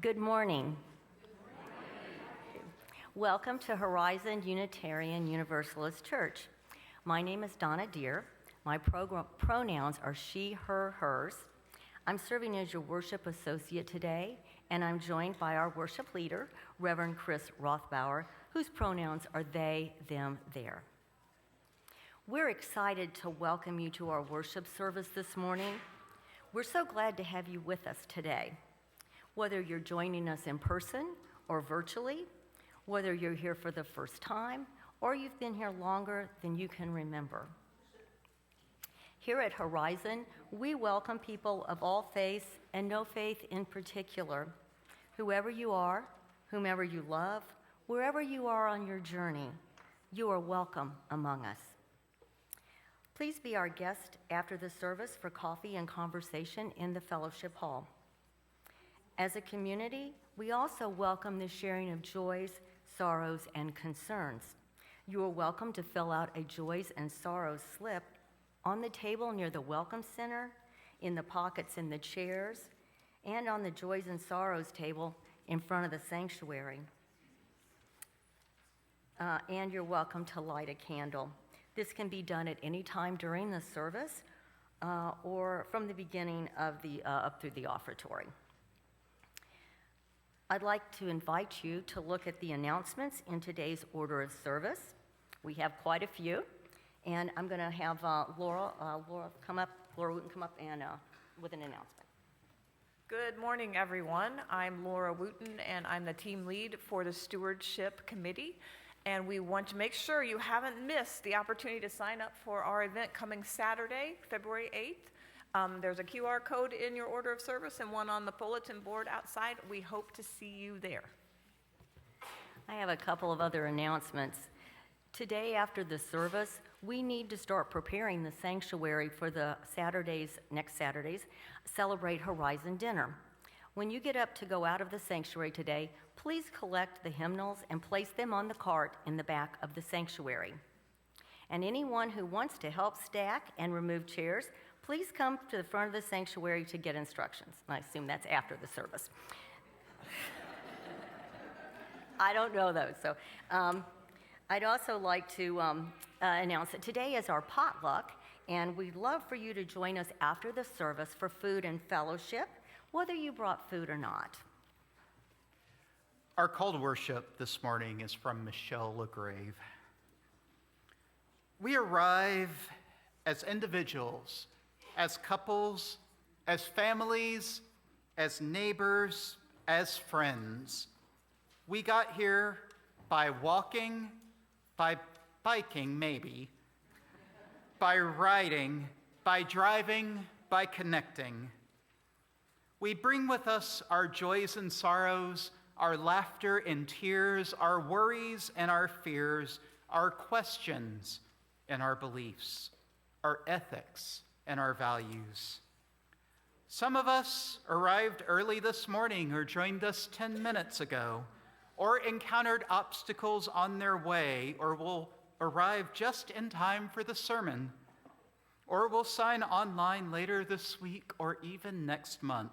Good morning. Welcome to Horizon Unitarian Universalist Church. My name is Donna Deere. My pronouns are she, her, hers. I'm serving as your worship associate today, and I'm joined by our worship leader, Reverend Chris Rothbauer, whose pronouns are they, them, their. We're excited to welcome you to our worship service this morning. We're so glad to have you with us today. Whether you're joining us in person or virtually, whether you're here for the first time or you've been here longer than you can remember. Here at Horizon, we welcome people of all faiths and no faith in particular. Whoever you are, whomever you love, wherever you are on your journey, you are welcome among us. Please be our guest after the service for coffee and conversation in the fellowship hall. As a community, we also welcome the sharing of joys, sorrows, and concerns. You are welcome to fill out a joys and sorrows slip on the table near the Welcome Center, in the pockets in the chairs, and on the joys and sorrows table in front of the sanctuary. And you're welcome to light a candle. This can be done at any time during the service or from the beginning of up through the offertory. I'd like to invite you to look at the announcements in today's order of service. We have quite a few, and I'm going to have Laura Wooten come up and with an announcement. Good morning, everyone. I'm Laura Wooten, and I'm the team lead for the Stewardship Committee. And we want to make sure you haven't missed the opportunity to sign up for our event coming Saturday, February 8th. There's a QR code in your order of service and one on the bulletin board outside. We hope to see you there. I have a couple of other announcements. Today, after the service, we need to start preparing the sanctuary for the next Saturday's Celebrate Horizon dinner. When you get up to go out of the sanctuary today, please collect the hymnals and place them on the cart in the back of the sanctuary. And anyone who wants to help stack and remove chairs, please come to the front of the sanctuary to get instructions. I assume that's after the service. I don't know those. So I'd also like to announce that today is our potluck, and we'd love for you to join us after the service for food and fellowship, whether you brought food or not. Our call to worship this morning is from Michelle LaGrave. We arrive as individuals, as couples, as families, as neighbors, as friends. We got here by walking, by biking maybe, by riding, by driving, by connecting. We bring with us our joys and sorrows, our laughter and tears, our worries and our fears, our questions and our beliefs, our ethics and our values. Some of us arrived early this morning or joined us 10 minutes ago, or encountered obstacles on their way, or will arrive just in time for the sermon, or will sign online later this week or even next month.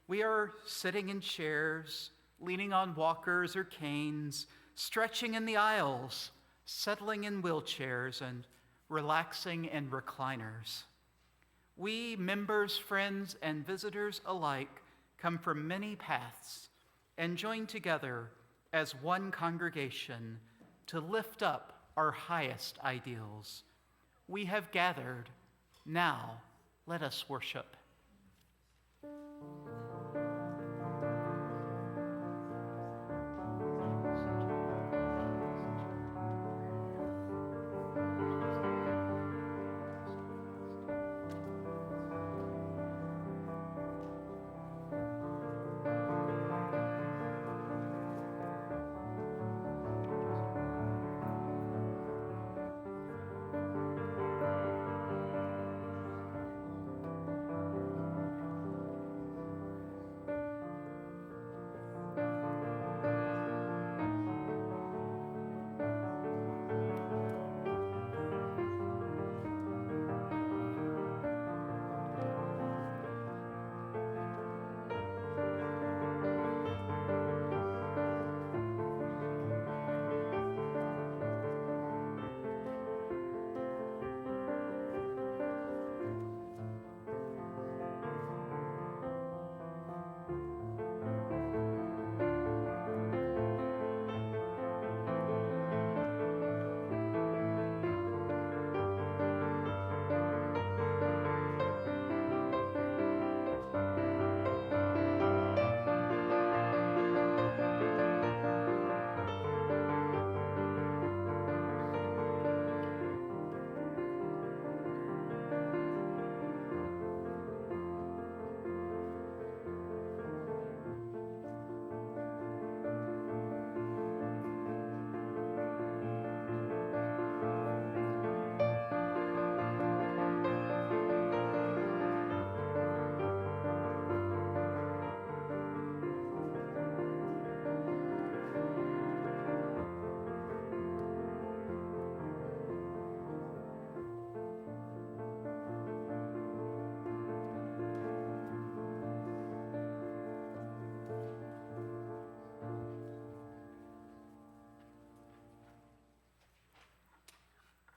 We are sitting in chairs, leaning on walkers or canes, stretching in the aisles, settling in wheelchairs, and relaxing in recliners. We, members, friends, and visitors alike, come from many paths and join together as one congregation to lift up our highest ideals. We have gathered. Now, let us worship.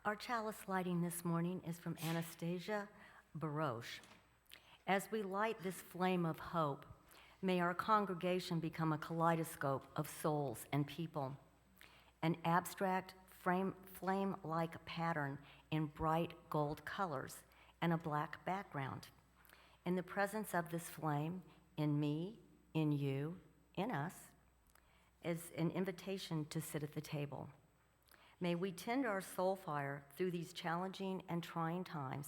Our chalice lighting this morning is from Anastasia Baroche. As we light this flame of hope, may our congregation become a kaleidoscope of souls and people, an abstract flame-like pattern in bright gold colors and a black background. In the presence of this flame, in me, in you, in us, is an invitation to sit at the table. May we tend our soul fire through these challenging and trying times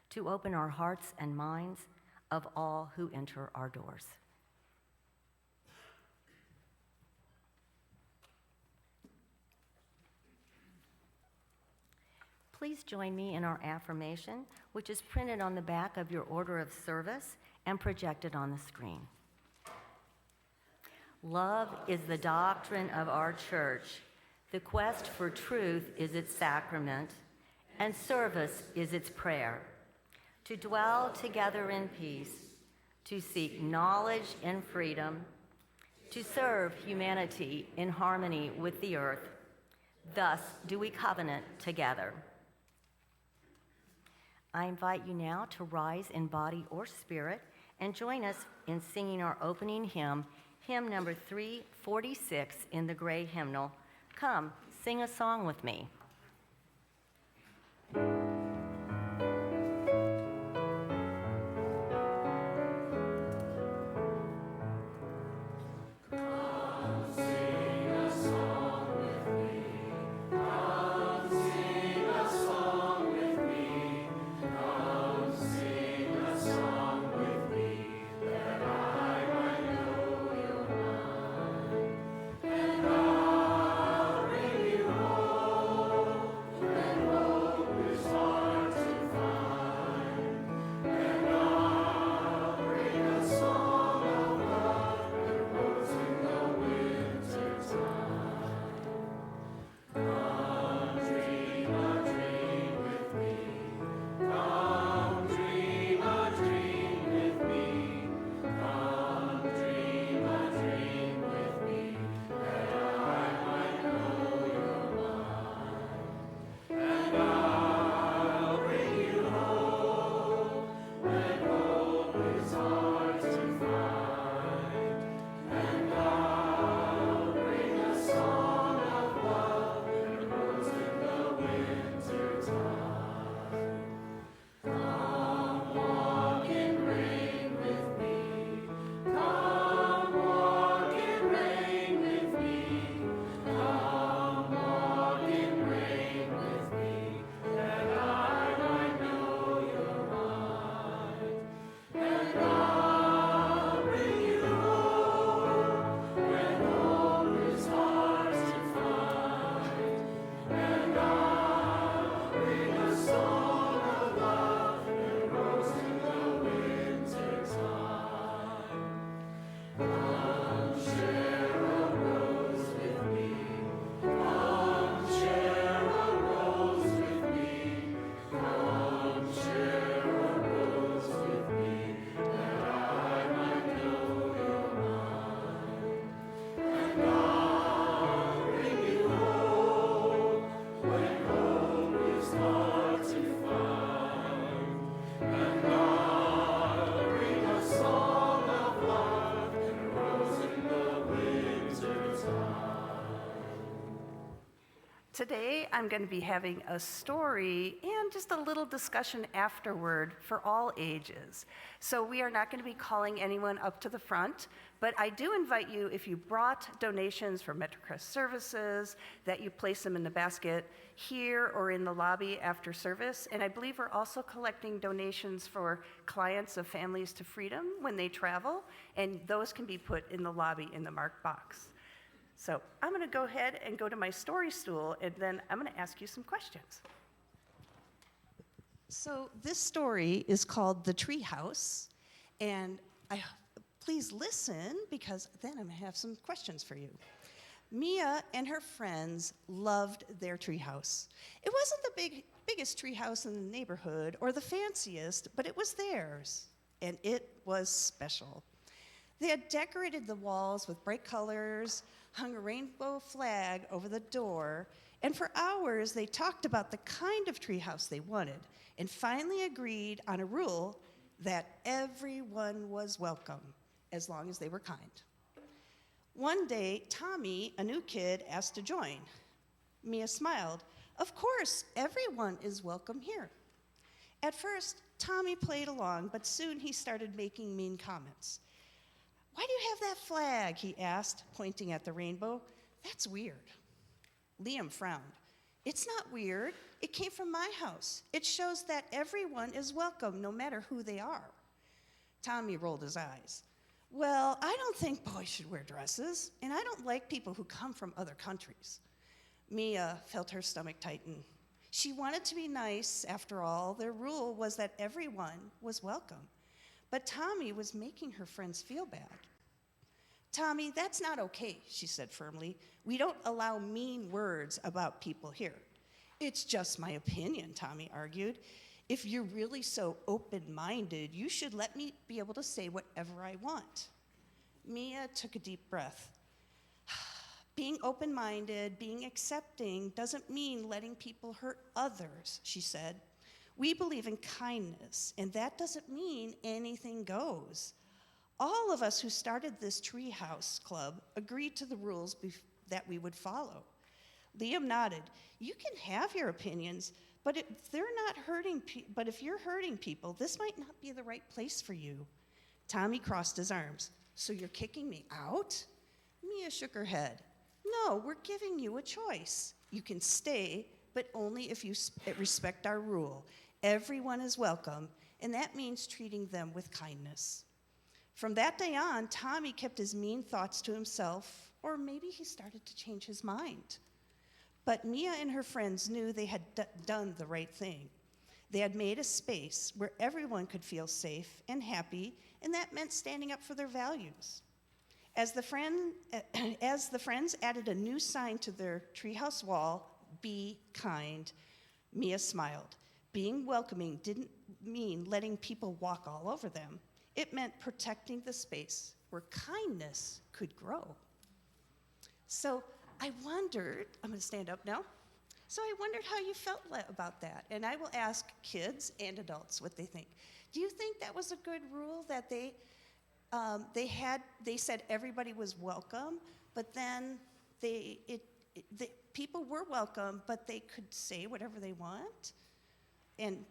to open our hearts and minds of all who enter our doors. Please join me in our affirmation, which is printed on the back of your order of service and projected on the screen. Love is the doctrine of our church. The quest for truth is its sacrament, and service is its prayer. To dwell together in peace, to seek knowledge in freedom, to serve humanity in harmony with the earth. Thus do we covenant together. I invite you now to rise in body or spirit and join us in singing our opening hymn, hymn number 346 in the gray hymnal. Come, sing a song with me. Today, I'm going to be having a story and just a little discussion afterward for all ages. So we are not going to be calling anyone up to the front, but I do invite you, if you brought donations for MetroCrest services, that you place them in the basket here or in the lobby after service. And I believe we're also collecting donations for clients of Families to Freedom when they travel, and those can be put in the lobby in the marked box. So I'm going to go ahead and go to my story stool, and then I'm going to ask you some questions. So this story is called The Tree House, and please listen, because then I'm going to have some questions for you. Mia and her friends loved their tree house. It wasn't the biggest tree house in the neighborhood or the fanciest, but it was theirs, and it was special. They had decorated the walls with bright colors, hung a rainbow flag over the door, And for hours, they talked about the kind of treehouse they wanted and finally agreed on a rule that everyone was welcome as long as they were kind. One day, Tommy, a new kid, asked to join. Mia smiled. Of course, everyone is welcome here. At first, Tommy played along, but soon he started making mean comments. Why do you have that flag? He asked, pointing at the rainbow. That's weird. Liam frowned. It's not weird. It came from my house. It shows that everyone is welcome, no matter who they are. Tommy rolled his eyes. Well, I don't think boys should wear dresses, and I don't like people who come from other countries. Mia felt her stomach tighten. She wanted to be nice. After all, their rule was that everyone was welcome. But Tommy was making her friends feel bad. Tommy, that's not okay, she said firmly. We don't allow mean words about people here. It's just my opinion, Tommy argued. If you're really so open-minded, you should let me be able to say whatever I want. Mia took a deep breath. Being open-minded, being accepting, doesn't mean letting people hurt others, she said. We believe in kindness, and that doesn't mean anything goes. All of us who started this treehouse club agreed to the rules that we would follow. Liam nodded. You can have your opinions, but if you're hurting people, this might not be the right place for you. Tommy crossed his arms. So you're kicking me out? Mia shook her head. No, we're giving you a choice. You can stay, but only if you respect our rule. Everyone is welcome, and that means treating them with kindness. From that day on, Tommy kept his mean thoughts to himself, or maybe he started to change his mind. But Mia and her friends knew they had done the right thing. They had made a space where everyone could feel safe and happy, and that meant standing up for their values. As the friends added a new sign to their treehouse wall, "Be kind," Mia smiled. Being welcoming didn't mean letting people walk all over them. It meant protecting the space where kindness could grow. So I wondered, I'm going to stand up now. So I wondered how you felt about that. And I will ask kids and adults what they think. Do you think that was a good rule that they said everybody was welcome, but then people were welcome, but they could say whatever they want? And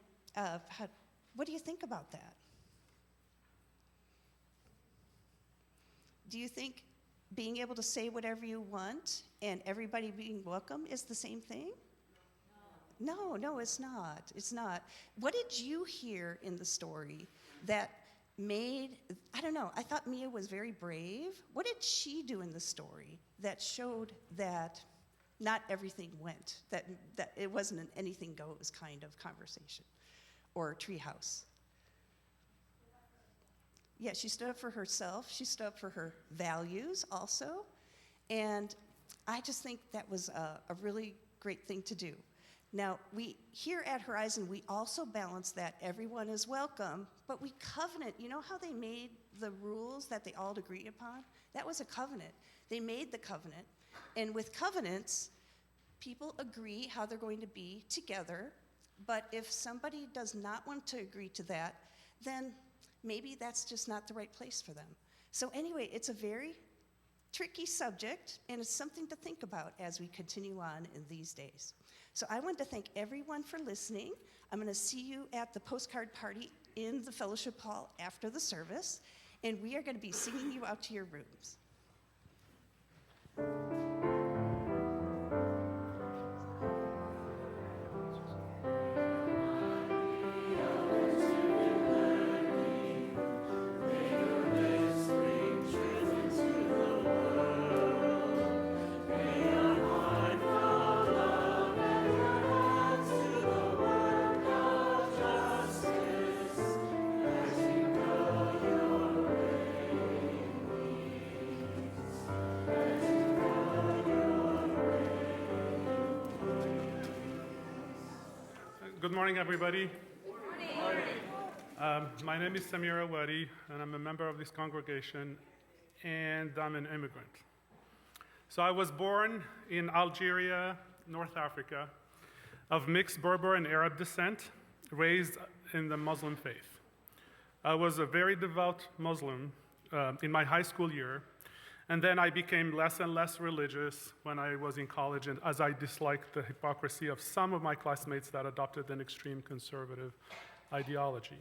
what do you think about that? Do you think being able to say whatever you want and everybody being welcome is the same thing? No, it's not. It's not. What did you hear in the story that made, I don't know, I thought Mia was very brave. What did she do in the story that showed that not everything went, that it wasn't an anything goes kind of conversation or treehouse? Yeah, she stood up for herself. She stood up for her values also. And I just think that was a really great thing to do. Now, here at Horizon, we also balance that everyone is welcome, but we covenant. You know how they made the rules that they all agreed upon? That was a covenant. They made the covenant. And with covenants, people agree how they're going to be together. But if somebody does not want to agree to that, then maybe that's just not the right place for them. So anyway, it's a very tricky subject, and it's something to think about as we continue on in these days. So I want to thank everyone for listening. I'm going to see you at the postcard party in the fellowship hall after the service, and we are going to be singing you out to your rooms. Good morning, everybody. Good morning. My name is Samir Aouadi, and I'm a member of this congregation, and I'm an immigrant. So I was born in Algeria North Africa, of mixed Berber and Arab descent, raised in the Muslim faith. I was a very devout Muslim in my high school year, and then I became less and less religious when I was in college, and as I disliked the hypocrisy of some of my classmates that adopted an extreme conservative ideology.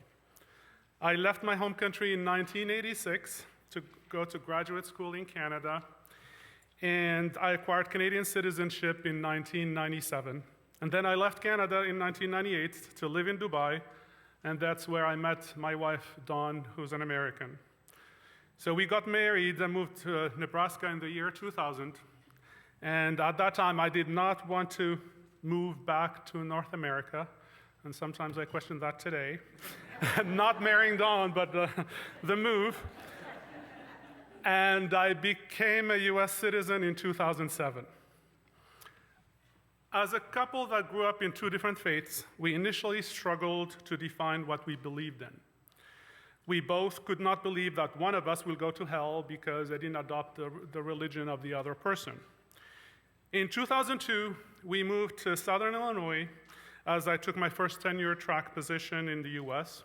I left my home country in 1986 to go to graduate school in Canada, and I acquired Canadian citizenship in 1997. And then I left Canada in 1998 to live in Dubai, and that's where I met my wife, Dawn, who's an American. So we got married and moved to Nebraska in the year 2000. And at that time, I did not want to move back to North America. And sometimes I question that today. Not marrying Dawn, but the move. And I became a US citizen in 2007. As a couple that grew up in two different faiths, we initially struggled to define what we believed in. We both could not believe that one of us will go to hell because they didn't adopt the religion of the other person. In 2002, we moved to Southern Illinois as I took my first tenure track position in the US.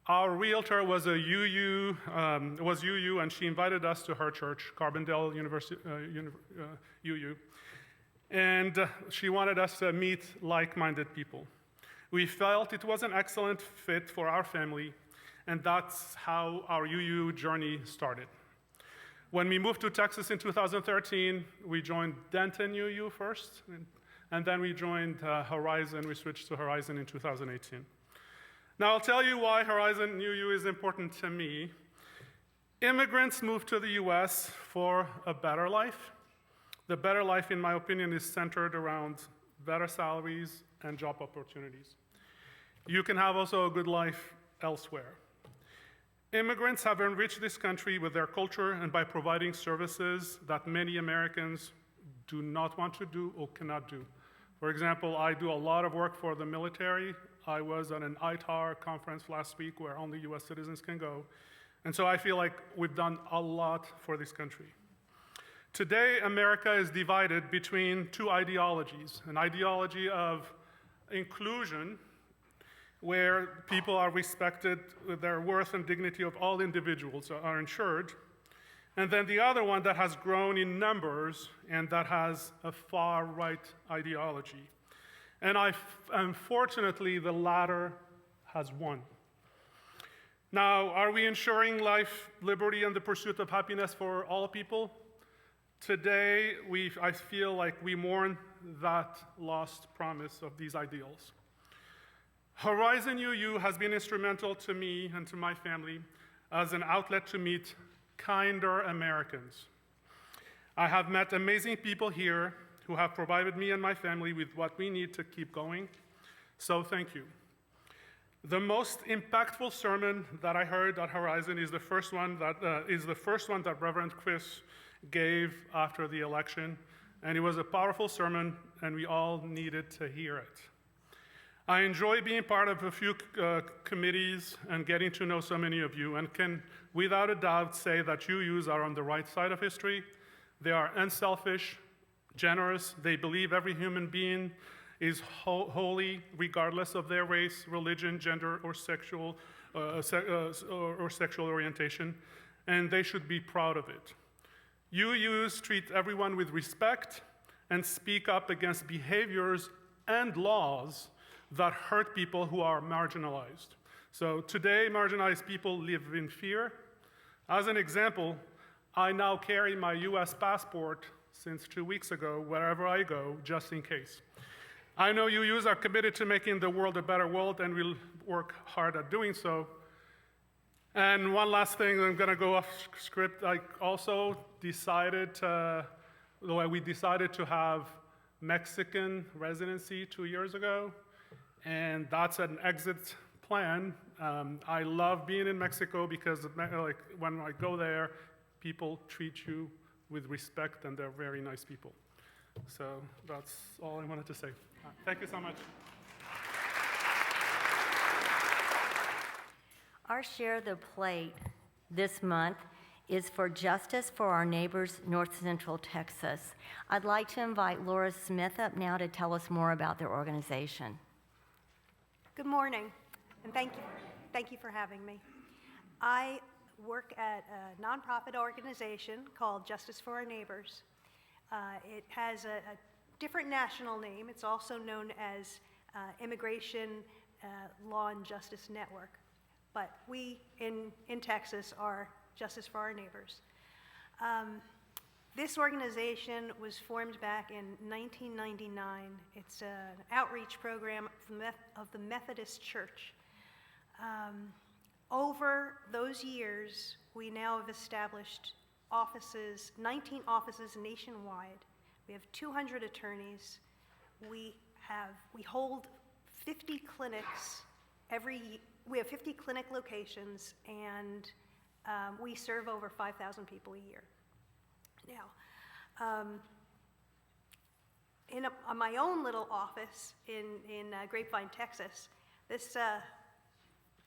Our realtor was UU, and she invited us to her church, Carbondale UU. And she wanted us to meet like-minded people. We felt it was an excellent fit for our family, and that's how our UU journey started. When we moved to Texas in 2013, we joined Denton UU first, and then we joined Horizon. We switched to Horizon in 2018. Now, I'll tell you why Horizon UU is important to me. Immigrants move to the US for a better life. The better life, in my opinion, is centered around better salaries and job opportunities. You can have also a good life elsewhere. Immigrants have enriched this country with their culture and by providing services that many Americans do not want to do or cannot do. For example, I do a lot of work for the military. I was at an ITAR conference last week where only US citizens can go. And so I feel like we've done a lot for this country. Today, America is divided between two ideologies, an ideology of inclusion, where people are respected, their worth and dignity of all individuals are ensured, and then the other one that has grown in numbers and that has a far-right ideology. And unfortunately, the latter has won. Now, are we ensuring life, liberty, and the pursuit of happiness for all people? Today, I feel like we mourn that lost promise of these ideals. Horizon UU has been instrumental to me and to my family as an outlet to meet kinder Americans. I have met amazing people here who have provided me and my family with what we need to keep going, so thank you. The most impactful sermon that I heard at Horizon is the first one that Reverend Chris gave after the election, and it was a powerful sermon, and we all needed to hear it. I enjoy being part of a few committees and getting to know so many of you, and can without a doubt say that UUs are on the right side of history. They are unselfish, generous, they believe every human being is holy regardless of their race, religion, gender, or sexual orientation, and they should be proud of it. UUs treat everyone with respect and speak up against behaviors and laws that hurt people who are marginalized. So today, marginalized people live in fear. As an example, I now carry my US passport since 2 weeks ago wherever I go, just in case. I know UUs are committed to making the world a better world, and we'll work hard at doing so. And one last thing, I'm gonna go off script. I also decided to have Mexican residency 2 years ago, and that's an exit plan. I love being in Mexico because when I go there, people treat you with respect, and they're very nice people. So that's all I wanted to say. Thank you so much. Our Share the Plate this month is for justice for our neighbors, North Central Texas. I'd like to invite Laura Smith up now to tell us more about their organization. Good morning, and thank you for having me. I work at a nonprofit organization called Justice for Our Neighbors. It has a different national name. It's also known as Immigration Law and Justice Network. But we in Texas are Justice for Our Neighbors. This organization was formed back in 1999. It's an outreach program of the Methodist Church. Over those years, we now have established offices, 19 offices nationwide. We have 200 attorneys. We hold 50 clinics we have 50 clinic locations, and we serve over 5,000 people a year. Now, in my own little office in Grapevine, Texas, this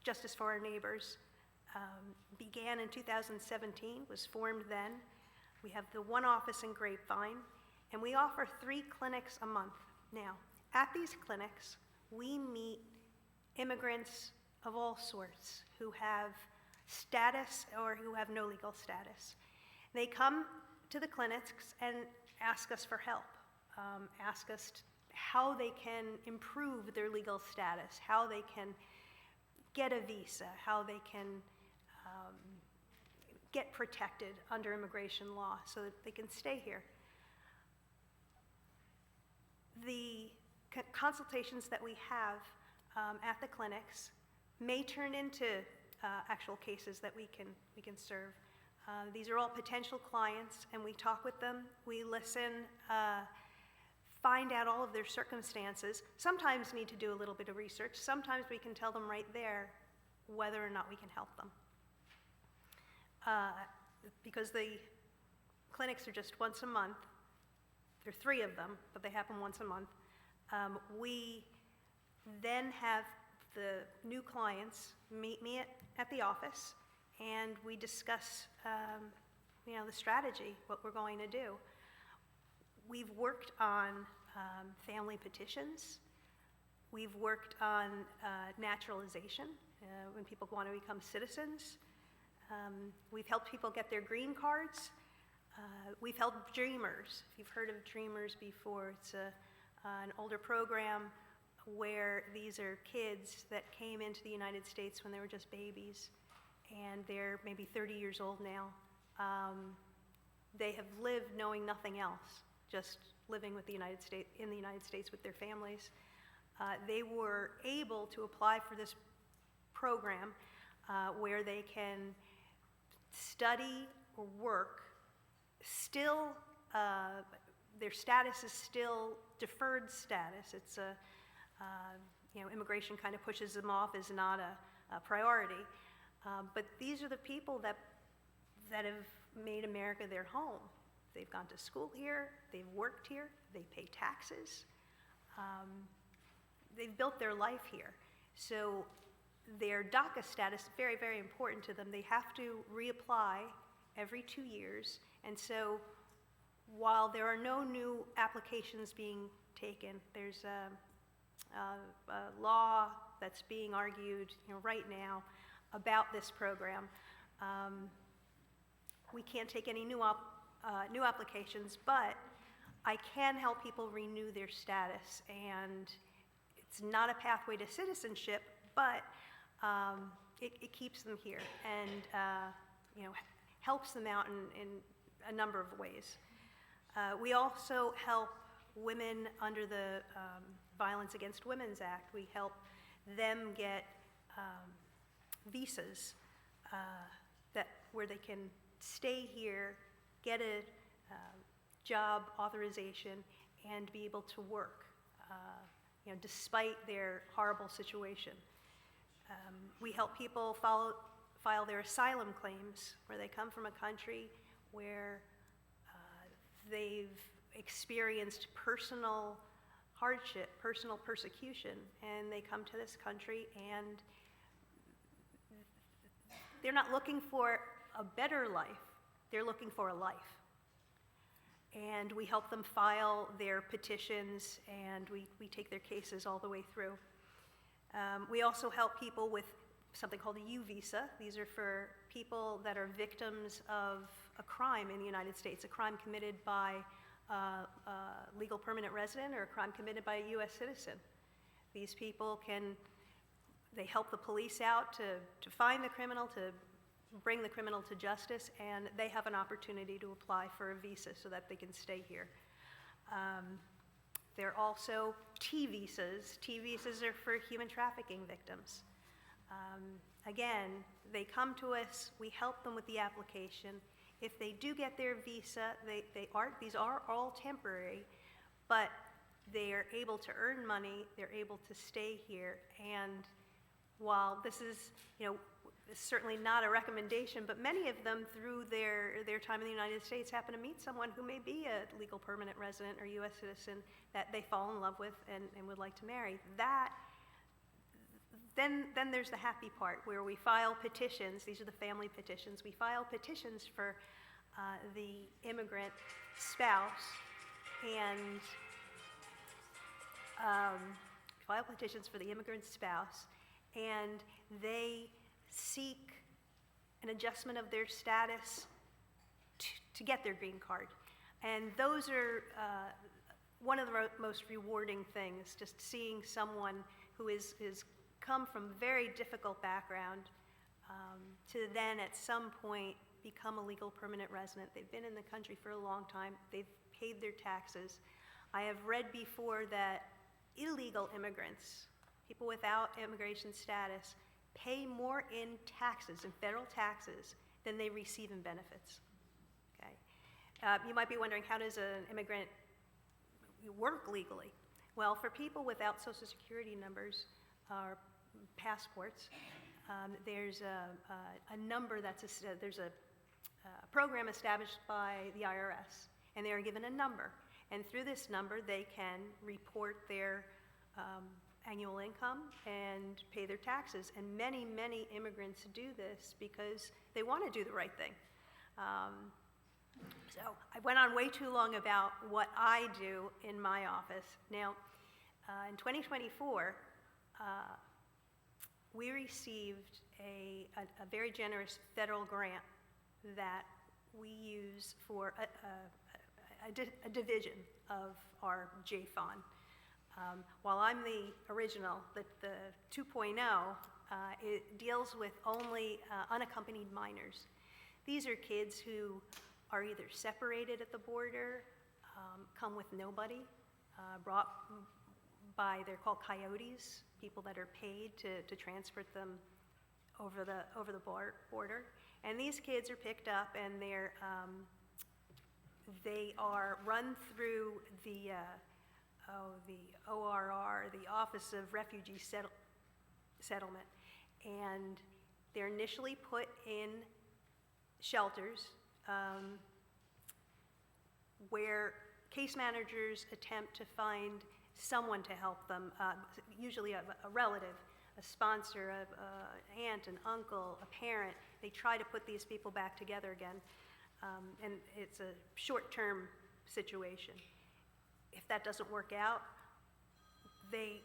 Justice for Our Neighbors began in 2017, was formed then. We have the one office in Grapevine, and we offer 3 clinics a month. Now, at these clinics, we meet immigrants of all sorts who have status or who have no legal status. They come to the clinics and ask us for help, ask us how they can improve their legal status, how they can get a visa, how they can get protected under immigration law so that they can stay here. The consultations that we have at the clinics may turn into actual cases that we can serve. These are all potential clients, and we talk with them, we listen, find out all of their circumstances. Sometimes need to do a little bit of research. Sometimes we can tell them right there whether or not we can help them. Because the clinics are just once a month, there are 3 of them, but they happen once a month. We then have the new clients meet me at the office, and we discuss the strategy, what we're going to do. We've worked on family petitions. We've worked on naturalization, when people want to become citizens. We've helped people get their green cards. We've helped Dreamers. If you've heard of Dreamers before, it's an older program where these are kids that came into the United States when they were just babies, and they're maybe 30 years old now. They have lived knowing nothing else, just living with in the United States with their families. They were able to apply for this program where they can study or work. Still, their status is still deferred status. It's immigration kind of pushes them off as not a priority. But these are the people that have made America their home. They've gone to school here, they've worked here, they pay taxes. They've built their life here. So their DACA status is very, very important to them. They have to reapply every 2 years. And so while there are no new applications being taken, there's a law that's being argued right now about this program. We can't take any new applications, but I can help people renew their status. And it's not a pathway to citizenship, but it keeps them here and helps them out in a number of ways. We also help women under the Violence Against Women's Act. We help them get visas where they can stay here, get a job authorization, and be able to work, despite their horrible situation. We help people file their asylum claims where they come from a country where they've experienced personal hardship, personal persecution, and they come to this country and they're not looking for a better life. They're looking for a life. And we help them file their petitions, and we take their cases all the way through. We also help people with something called a U visa. These are for people that are victims of a crime in the United States, a crime committed by a legal permanent resident or a crime committed by a U.S. citizen. These people they help the police out to find the criminal, to bring the criminal to justice, and they have an opportunity to apply for a visa so that they can stay here. There are also T visas. T visas are for human trafficking victims. Again, they come to us, we help them with the application. If they do get their visa, these are all temporary, but they are able to earn money, they're able to stay here, and while this is, certainly not a recommendation, but many of them, through their time in the United States, happen to meet someone who may be a legal permanent resident or U.S. citizen that they fall in love with and would like to marry. Then there's the happy part where we file petitions. These are the family petitions. We file petitions for the immigrant spouse, and and they seek an adjustment of their status to get their green card. And those are one of the most rewarding things, just seeing someone who is come from very difficult background to then at some point become a legal permanent resident. They've been in the country for a long time. They've paid their taxes. I have read before that illegal immigrants, people without immigration status, pay more in taxes, in federal taxes, than they receive in benefits. Okay? You might be wondering, how does an immigrant work legally? Well, for people without Social Security numbers or passports, there's a number there's a program established by the IRS, and they are given a number. And through this number, they can report their annual income and pay their taxes. And many, many immigrants do this because they want to do the right thing. So I went on way too long about what I do in my office. Now, in 2024, we received a very generous federal grant that we use for a division of our JFON. While I'm the original, the 2.0, it deals with only unaccompanied minors. These are kids who are either separated at the border, come with nobody, brought by, they're called coyotes, people that are paid to transport them over the border. And these kids are picked up, and they are run through the ORR, the Office of Refugee Settlement, and they're initially put in shelters where case managers attempt to find someone to help them, usually a relative, a sponsor, an aunt, an uncle, a parent. They try to put these people back together again, and it's a short-term situation. If that doesn't work out, they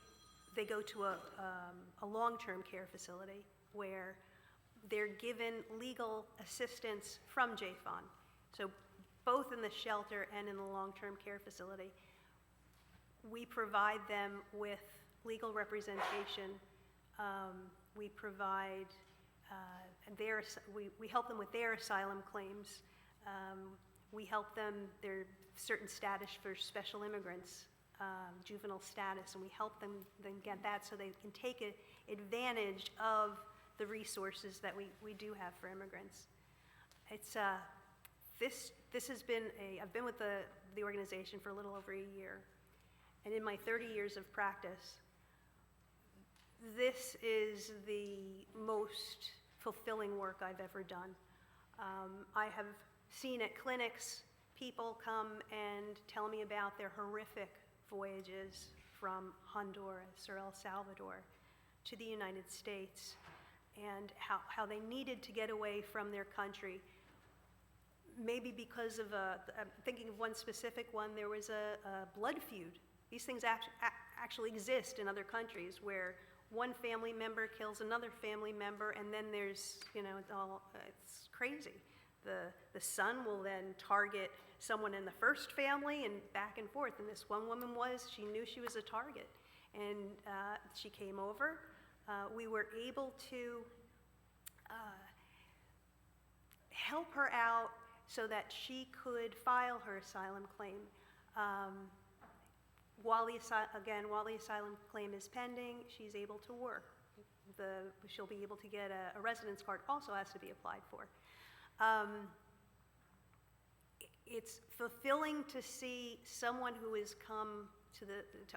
go to a long-term care facility where they're given legal assistance from JFON. So both in the shelter and in the long-term care facility, we provide them with legal representation. We provide we help them with their asylum claims. We help them, there's certain status for special immigrants, juvenile status, and we help them then get that so they can take advantage of the resources that we do have for immigrants. It's this has been I've been with the organization for a little over a year, and in my 30 years of practice, this is the most fulfilling work I've ever done. I have seen at clinics people come and tell me about their horrific voyages from Honduras or El Salvador to the United States. and how they needed to get away from their country. Maybe because of I'm thinking of one specific one, there was a blood feud. These things actually exist in other countries where one family member kills another family member, and then there's, it's crazy. The son will then target someone in the first family and back and forth. And this one woman she knew she was a target. And she came over. We were able to help her out so that she could file her asylum claim. While the asylum claim is pending, she's able to work. She'll be able to get a residence card, also has to be applied for. It's fulfilling to see someone who has come to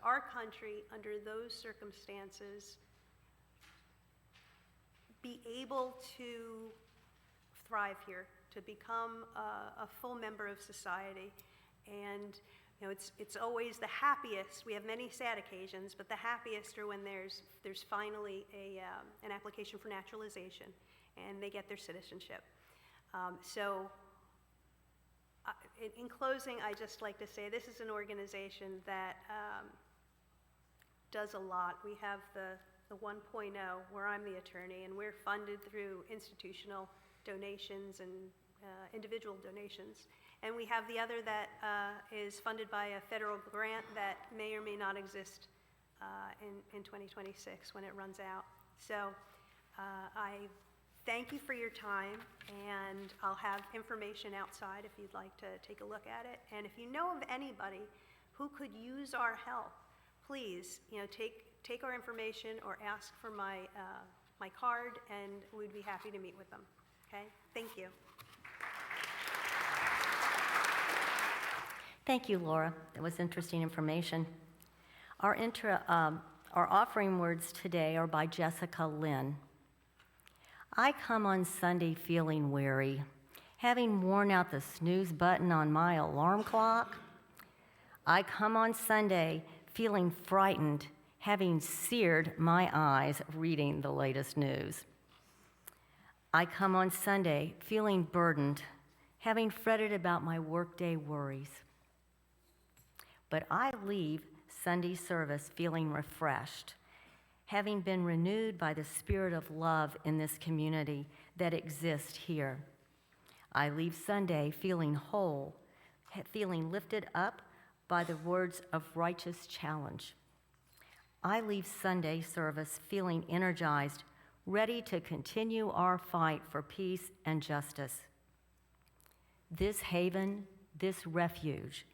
our country under those circumstances be able to thrive here, to become a full member of society. And it's always the happiest. We have many sad occasions, but the happiest are when there's finally an application for naturalization and they get their citizenship. In closing, I just like to say this is an organization that does a lot. We have the 1.0, where I'm the attorney, and we're funded through institutional donations and individual donations. And we have the other that is funded by a federal grant that may or may not exist in 2026 when it runs out. So I thank you for your time, and I'll have information outside if you'd like to take a look at it. And if you know of anybody who could use our help, please, take our information or ask for my card, and we'd be happy to meet with them. Okay? Thank you. Thank you, Laura. That was interesting information. Our offering words today are by Jessica Lynn. I come on Sunday feeling weary, having worn out the snooze button on my alarm clock. I come on Sunday feeling frightened, having seared my eyes reading the latest news. I come on Sunday feeling burdened, having fretted about my workday worries. But I leave Sunday service feeling refreshed, having been renewed by the spirit of love in this community that exists here. I leave Sunday feeling whole, feeling lifted up by the words of righteous challenge. I leave Sunday service feeling energized, ready to continue our fight for peace and justice. This haven, this refuge,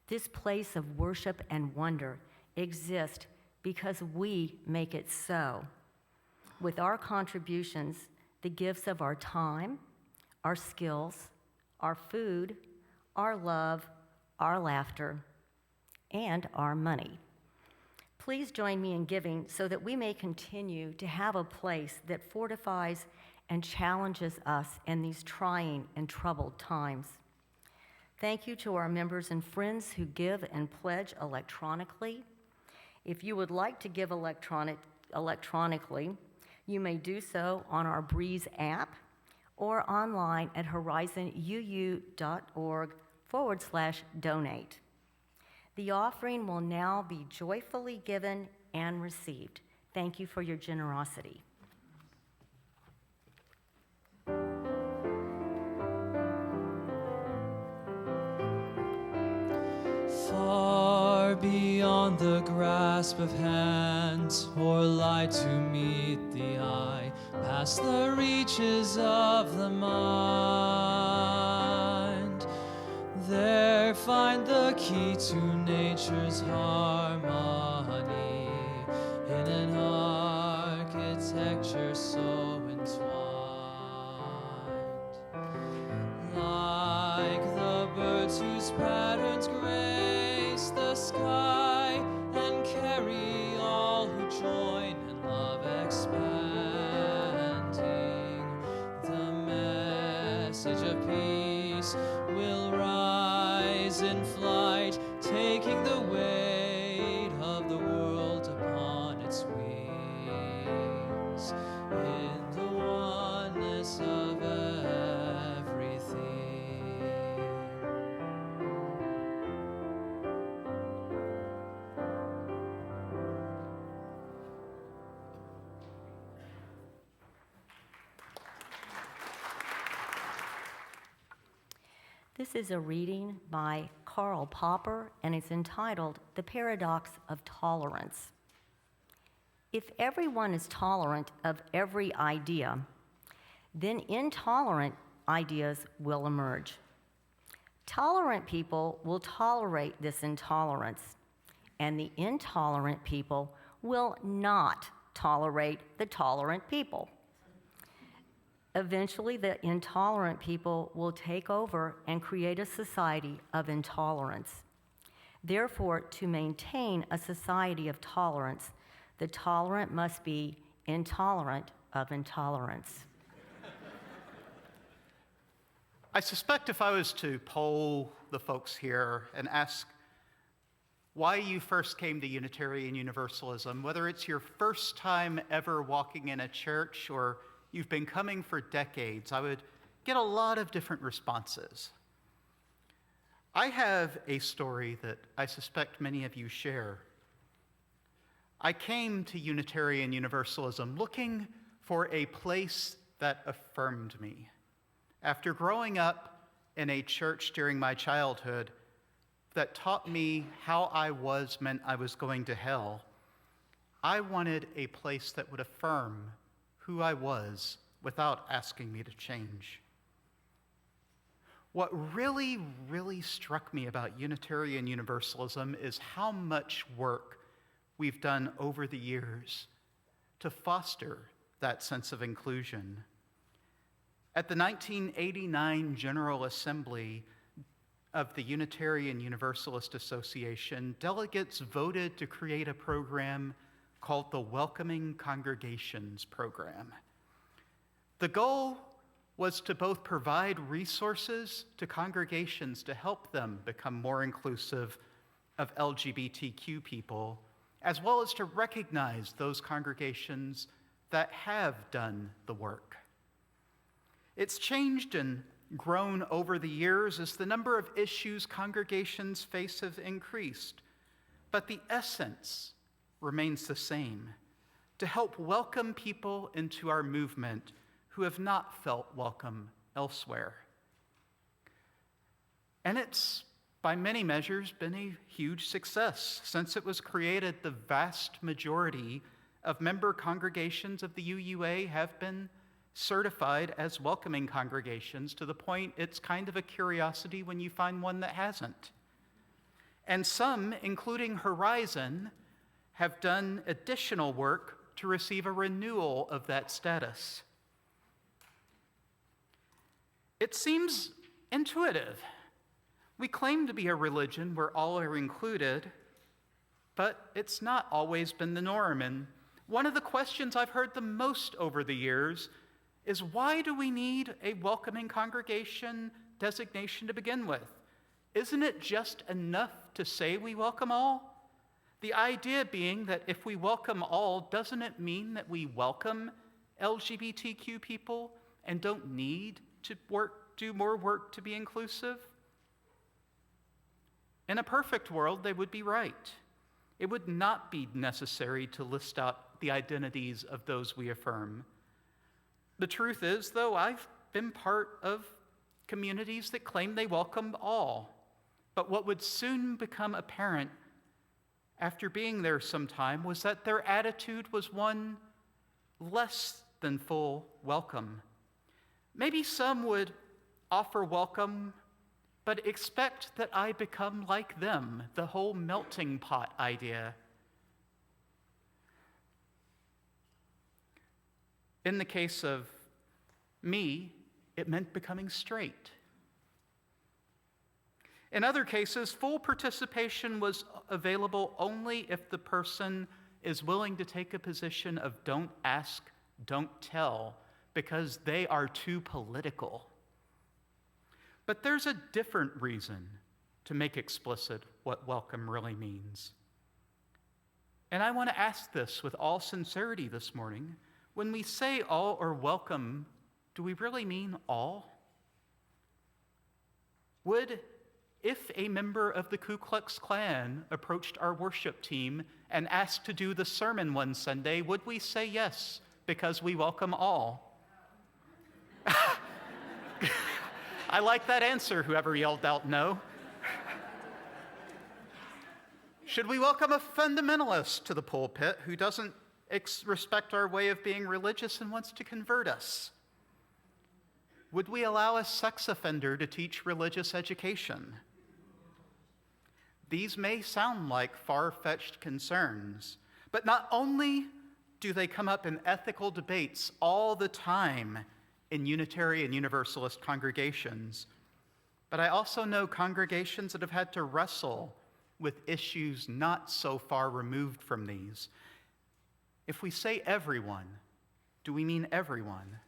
this place of worship and wonder exists because we make it so. With our contributions, the gifts of our time, our skills, our food, our love, our laughter, and our money. Please join me in giving so that we may continue to have a place that fortifies and challenges us in these trying and troubled times. Thank you to our members and friends who give and pledge electronically. If you would like to give electronically, you may do so on our Breeze app or online at horizonuu.org/donate. The offering will now be joyfully given and received. Thank you for your generosity. Far beyond the grasp of hands, or light to meet the eye, past the reaches of the mind. There find the key to nature's harmony, in an architecture so entwined. Like the birds whose patterns grace the sky and carry all who join in love expanding, the message of peace will rise in flight, taking the weight of the world upon its wings. In the This is a reading by Karl Popper, and it's entitled The Paradox of Tolerance. If everyone is tolerant of every idea, then intolerant ideas will emerge. Tolerant people will tolerate this intolerance, and the intolerant people will not tolerate the tolerant people. Eventually, the intolerant people will take over and create a society of intolerance. Therefore, to maintain a society of tolerance, the tolerant must be intolerant of intolerance. I suspect if I was to poll the folks here and ask why you first came to Unitarian Universalism, whether it's your first time ever walking in a church or you've been coming for decades, I would get a lot of different responses. I have a story that I suspect many of you share. I came to Unitarian Universalism looking for a place that affirmed me. After growing up in a church during my childhood that taught me how I was meant I was going to hell, I wanted a place that would affirm who I was without asking me to change. What really, really struck me about Unitarian Universalism is how much work we've done over the years to foster that sense of inclusion. At the 1989 General Assembly of the Unitarian Universalist Association, delegates voted to create a program called the Welcoming Congregations Program. The goal was to both provide resources to congregations to help them become more inclusive of LGBTQ people, as well as to recognize those congregations that have done the work. It's changed and grown over the years as the number of issues congregations face have increased, but the essence remains the same: to help welcome people into our movement who have not felt welcome elsewhere. And it's, by many measures, been a huge success. Since it was created, the vast majority of member congregations of the UUA have been certified as welcoming congregations, to the point it's kind of a curiosity when you find one that hasn't. And some, including Horizon, have done additional work to receive a renewal of that status. It seems intuitive. We claim to be a religion where all are included, but it's not always been the norm. And one of the questions I've heard the most over the years is, why do we need a welcoming congregation designation to begin with? Isn't it just enough to say we welcome all? The idea being that if we welcome all, doesn't it mean that we welcome LGBTQ people and don't need to do more work to be inclusive? In a perfect world, they would be right. It would not be necessary to list out the identities of those we affirm. The truth is, though, I've been part of communities that claim they welcome all. But what would soon become apparent after being there some time was that their attitude was one less than full welcome. Maybe some would offer welcome, but expect that I become like them, the whole melting pot idea. In the case of me, it meant becoming straight. In other cases, full participation was available only if the person is willing to take a position of don't ask, don't tell, because they are too political. But there's a different reason to make explicit what welcome really means. And I want to ask this with all sincerity this morning. When we say all or welcome, do we really mean all? If a member of the Ku Klux Klan approached our worship team and asked to do the sermon one Sunday, would we say yes because we welcome all? I like that answer, whoever yelled out no. Should we welcome a fundamentalist to the pulpit who doesn't respect our way of being religious and wants to convert us? Would we allow a sex offender to teach religious education? These may sound like far-fetched concerns, but not only do they come up in ethical debates all the time in Unitarian Universalist congregations, but I also know congregations that have had to wrestle with issues not so far removed from these. If we say everyone, do we mean everyone?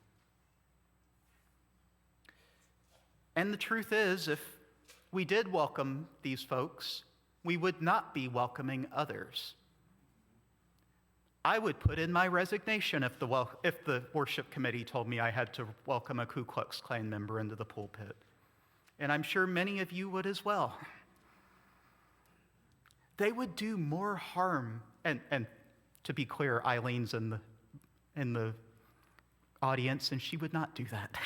And the truth is, if we did welcome these folks, we would not be welcoming others. I would put in my resignation if the worship committee told me I had to welcome a Ku Klux Klan member into the pulpit. And I'm sure many of you would as well. They would do more harm, and to be clear, Eileen's in the audience, and she would not do that.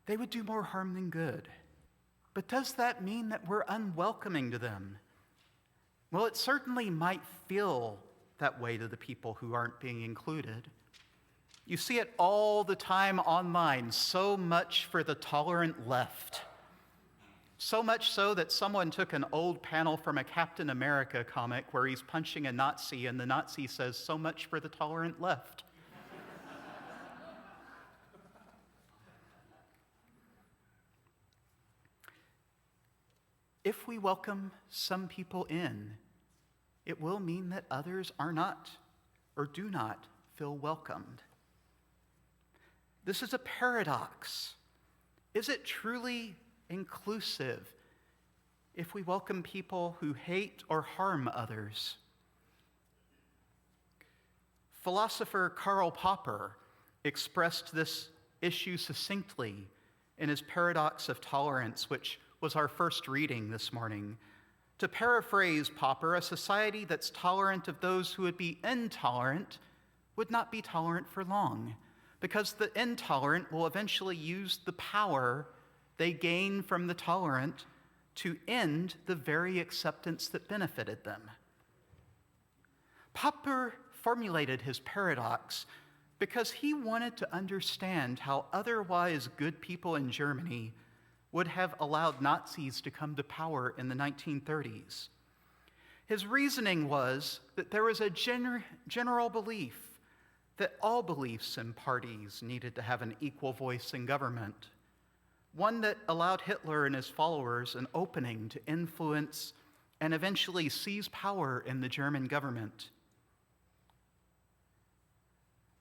They would do more harm than good. But does that mean that we're unwelcoming to them? Well, it certainly might feel that way to the people who aren't being included. You see it all the time online, so much for the tolerant left. So much so that someone took an old panel from a Captain America comic where he's punching a Nazi and the Nazi says, "So much for the tolerant left." If we welcome some people in, it will mean that others are not or do not feel welcomed. This is a paradox. Is it truly inclusive if we welcome people who hate or harm others? Philosopher Karl Popper expressed this issue succinctly in his Paradox of Tolerance, which was our first reading this morning. To paraphrase Popper, a society that's tolerant of those who would be intolerant would not be tolerant for long, because the intolerant will eventually use the power they gain from the tolerant to end the very acceptance that benefited them. Popper formulated his paradox because he wanted to understand how otherwise good people in Germany would have allowed Nazis to come to power in the 1930s. His reasoning was that there was a general belief that all beliefs and parties needed to have an equal voice in government, one that allowed Hitler and his followers an opening to influence and eventually seize power in the German government.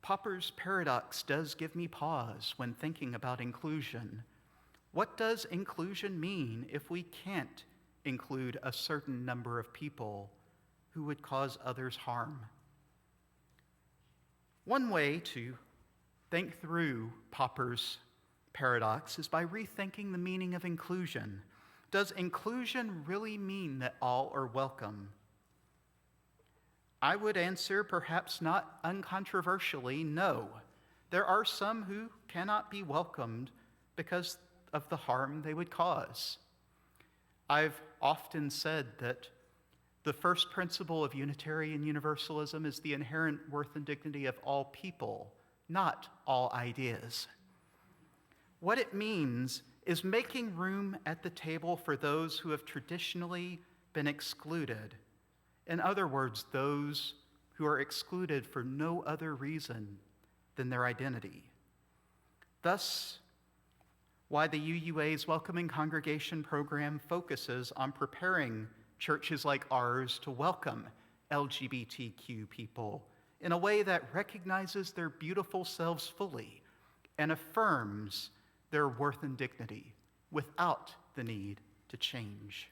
Popper's paradox does give me pause when thinking about inclusion. What does inclusion mean if we can't include a certain number of people who would cause others harm? One way to think through Popper's paradox is by rethinking the meaning of inclusion. Does inclusion really mean that all are welcome? I would answer, perhaps not uncontroversially, no. There are some who cannot be welcomed because of the harm they would cause. I've often said that the first principle of Unitarian Universalism is the inherent worth and dignity of all people, not all ideas. What it means is making room at the table for those who have traditionally been excluded. In other words, those who are excluded for no other reason than their identity. Thus, why the UUA's Welcoming Congregation program focuses on preparing churches like ours to welcome LGBTQ people in a way that recognizes their beautiful selves fully and affirms their worth and dignity without the need to change.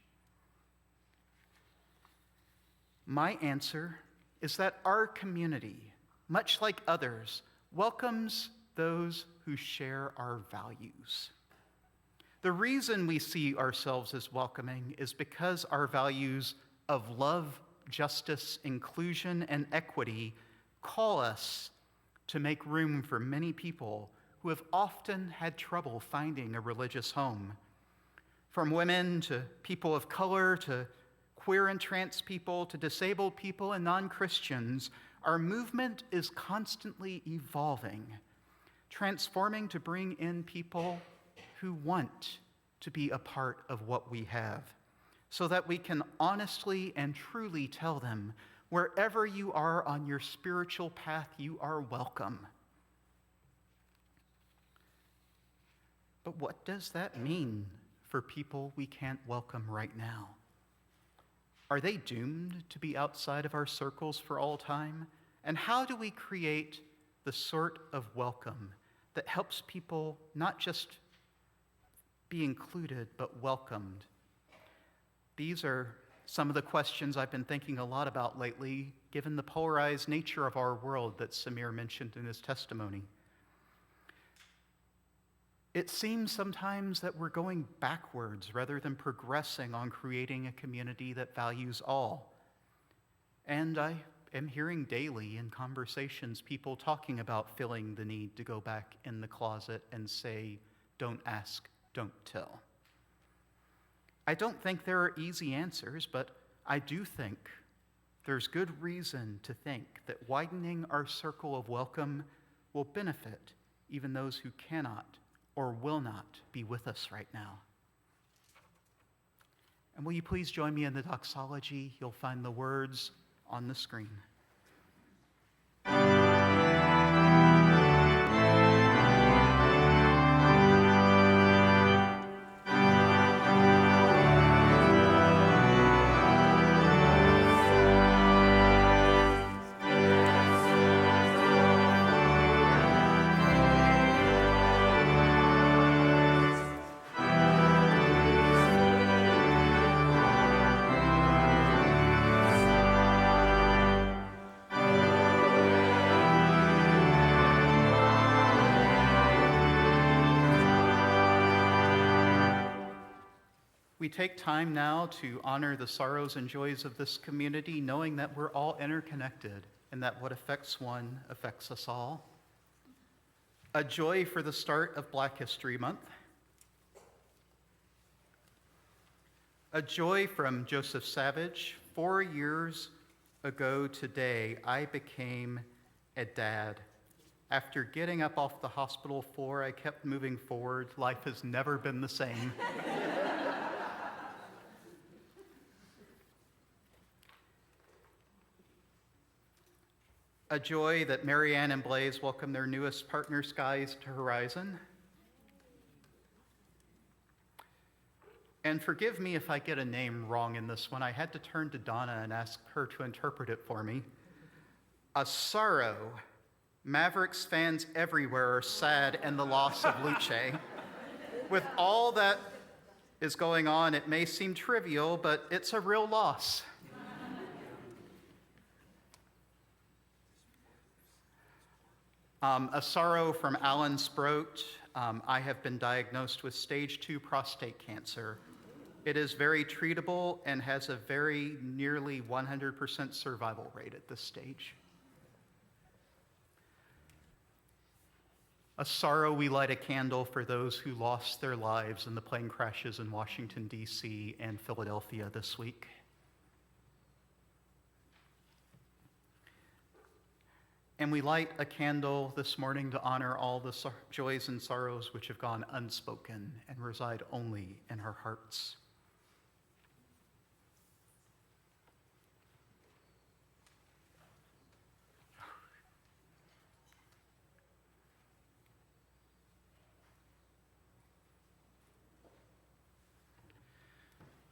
My answer is that our community, much like others, welcomes those who share our values. The reason we see ourselves as welcoming is because our values of love, justice, inclusion, and equity call us to make room for many people who have often had trouble finding a religious home. From women to people of color to queer and trans people to disabled people and non-Christians, our movement is constantly evolving, transforming to bring in people who want to be a part of what we have, so that we can honestly and truly tell them, wherever you are on your spiritual path, you are welcome. But what does that mean for people we can't welcome right now? Are they doomed to be outside of our circles for all time? And how do we create the sort of welcome that helps people not just be included, but welcomed? These are some of the questions I've been thinking a lot about lately, given the polarized nature of our world that Samir mentioned in his testimony. It seems sometimes that we're going backwards rather than progressing on creating a community that values all. And I am hearing daily in conversations people talking about feeling the need to go back in the closet and say, don't ask, don't tell. I don't think there are easy answers, but I do think there's good reason to think that widening our circle of welcome will benefit even those who cannot or will not be with us right now. And will you please join me in the Doxology? You'll find the words on the screen. We take time now to honor the sorrows and joys of this community, knowing that we're all interconnected and that what affects one affects us all. A joy for the start of Black History Month. A joy from Joseph Savage. 4 years ago today, I became a dad. After getting up off the hospital floor, I kept moving forward. Life has never been the same. A joy that Marianne and Blaze welcome their newest partner, Skies, to Horizon. And forgive me if I get a name wrong in this one. I had to turn to Donna and ask her to interpret it for me. A sorrow. Mavericks fans everywhere are sad in the loss of Luce. With all that is going on, it may seem trivial, but it's a real loss. A sorrow from Alan Sproat. I have been diagnosed with stage 2 prostate cancer. It is very treatable and has a very nearly 100% survival rate at this stage. A sorrow we light a candle for those who lost their lives in the plane crashes in Washington, D.C. and Philadelphia this week. And we light a candle this morning to honor all the joys and sorrows which have gone unspoken and reside only in our hearts.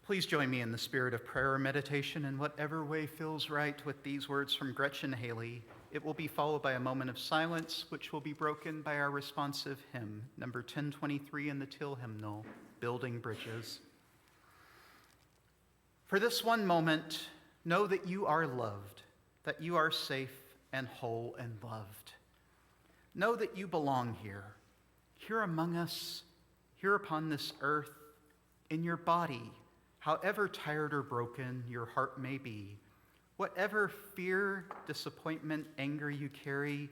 Please join me in the spirit of prayer or meditation in whatever way feels right with these words from Gretchen Haley. It will be followed by a moment of silence, which will be broken by our responsive hymn, number 1023 in the Teal hymnal, Building Bridges. For this one moment, know that you are loved, that you are safe and whole and loved. Know that you belong here among us, here upon this earth, in your body, however tired or broken your heart may be. Whatever fear, disappointment, anger you carry,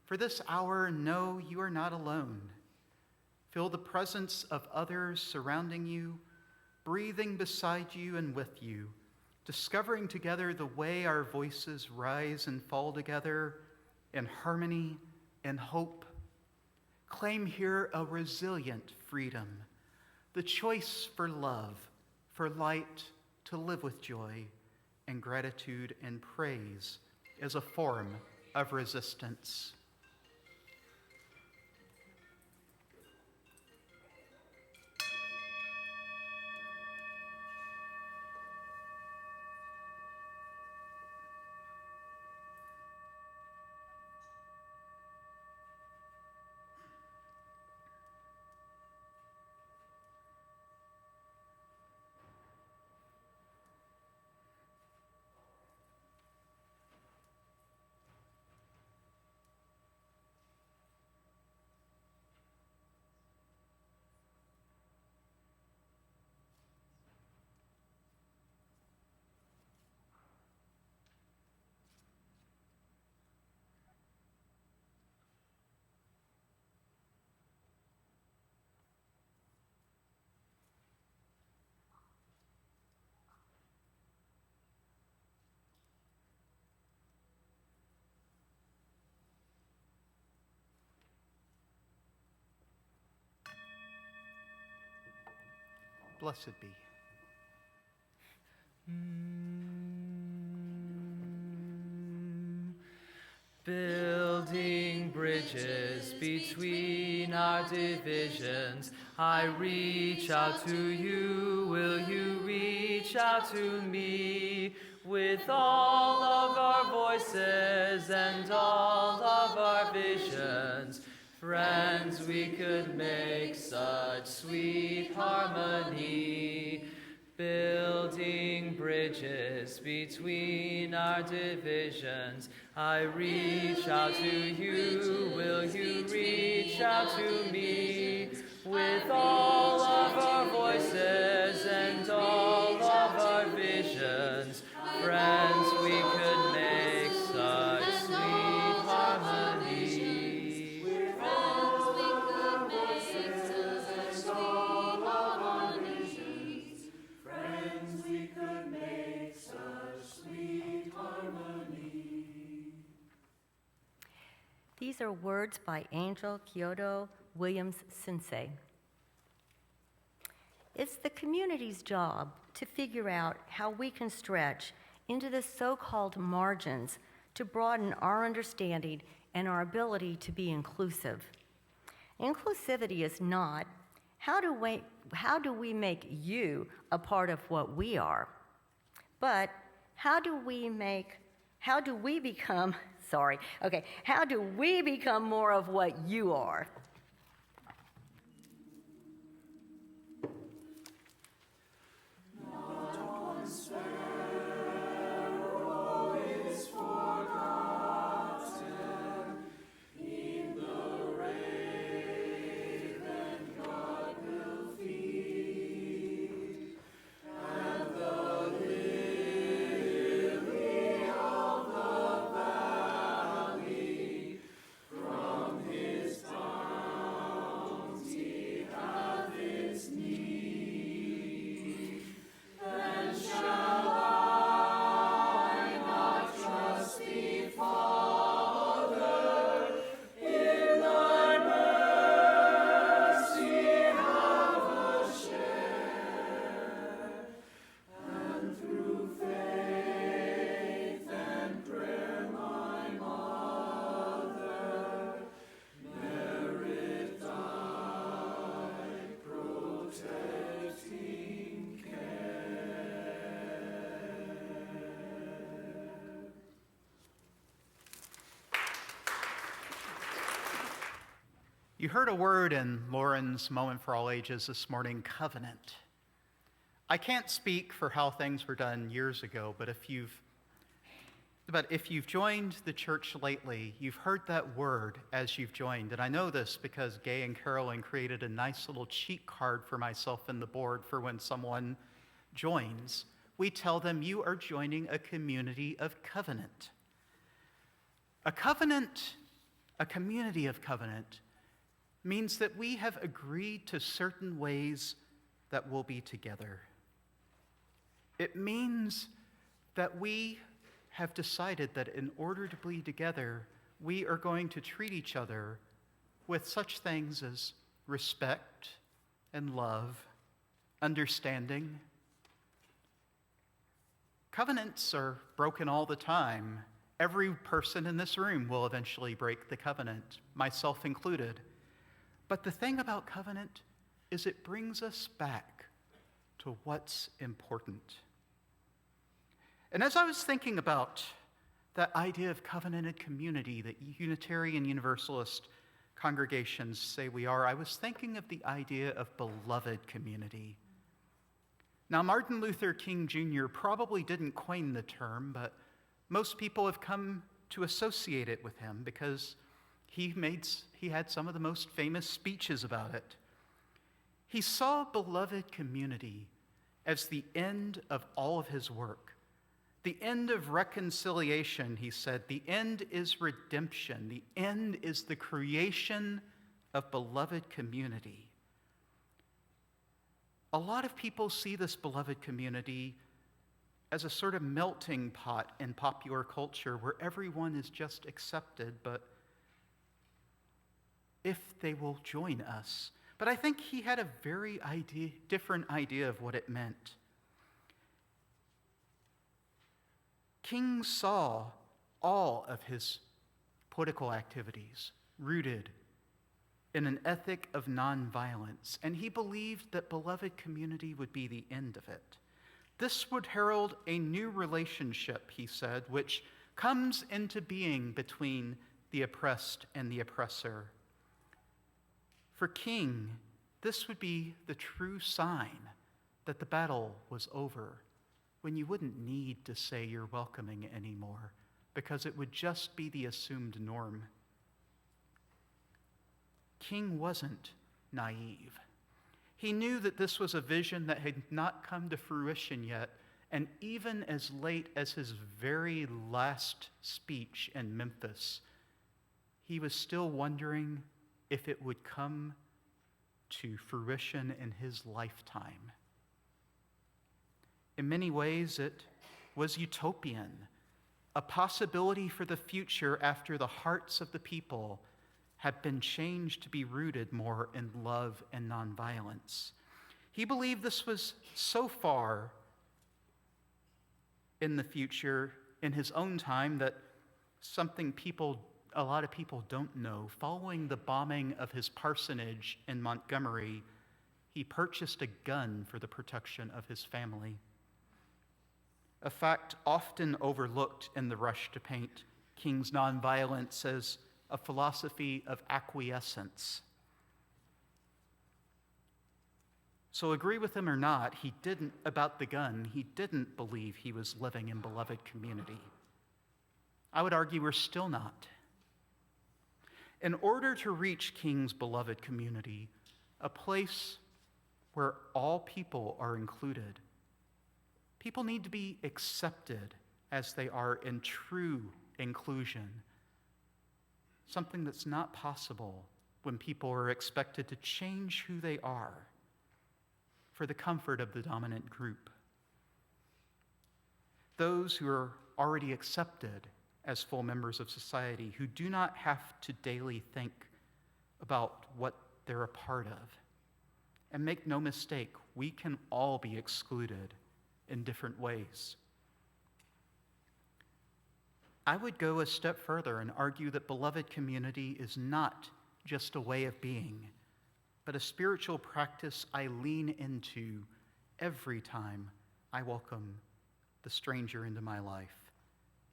For this hour, know you are not alone. Feel the presence of others surrounding you, breathing beside you and with you, discovering together the way our voices rise and fall together in harmony and hope. Claim here a resilient freedom, the choice for love, for light, to live with joy, and gratitude and praise as a form of resistance. Blessed be. Building bridges between our divisions, I reach out to you, will you reach out to me? With all of our voices and all of our visions, friends, we could make such sweet harmony. Building bridges between our divisions, I reach out to you, will you reach out to me? With all of our voices and all of our visions, friends, we could make such sweet harmony. These are words by Angel Kyodo Williams Sensei. It's the community's job to figure out how we can stretch into the so-called margins to broaden our understanding and our ability to be inclusive. Inclusivity is not, how do we make you a part of what we are? But how do we become more of what you are? You heard a word in Lauren's Moment for All Ages this morning, covenant. I can't speak for how things were done years ago, but if you've joined the church lately, you've heard that word as you've joined. And I know this because Gay and Carolyn created a nice little cheat card for myself and the board for when someone joins. We tell them you are joining a community of covenant. A covenant A community of covenant means that we have agreed to certain ways that we'll be together. It means that we have decided that in order to be together, we are going to treat each other with such things as respect and love, understanding. Covenants are broken all the time. Every person in this room will eventually break the covenant, myself included. But the thing about covenant is it brings us back to what's important. And as I was thinking about that idea of covenanted community that Unitarian Universalist congregations say we are, I was thinking of the idea of beloved community. Now, Martin Luther King Jr. probably didn't coin the term, but most people have come to associate it with him because he had some of the most famous speeches about it. He saw beloved community as the end of all of his work. The end of reconciliation, he said. The end is redemption. The end is the creation of beloved community. A lot of people see this beloved community as a sort of melting pot in popular culture where everyone is just accepted, but if they will join us. But I think he had a very different idea of what it meant. King saw all of his political activities rooted in an ethic of nonviolence, and he believed that beloved community would be the end of it. This would herald a new relationship, he said, which comes into being between the oppressed and the oppressor. For King, this would be the true sign that the battle was over, when you wouldn't need to say you're welcoming anymore, because it would just be the assumed norm. King wasn't naive. He knew that this was a vision that had not come to fruition yet, and even as late as his very last speech in Memphis, he was still wondering if it would come to fruition in his lifetime. In many ways, it was utopian, a possibility for the future after the hearts of the people had been changed to be rooted more in love and nonviolence. He believed this was so far in the future in his own time that something a lot of people don't know. Following the bombing of his parsonage in Montgomery, he purchased a gun for the protection of his family. A fact often overlooked in the rush to paint King's nonviolence as a philosophy of acquiescence. So agree with him or not, about the gun, he didn't believe he was living in beloved community. I would argue we're still not. In order to reach King's beloved community, a place where all people are included, people need to be accepted as they are in true inclusion, something that's not possible when people are expected to change who they are for the comfort of the dominant group. Those who are already accepted as full members of society, who do not have to daily think about what they're a part of. And make no mistake, we can all be excluded in different ways. I would go a step further and argue that beloved community is not just a way of being, but a spiritual practice I lean into every time I welcome the stranger into my life.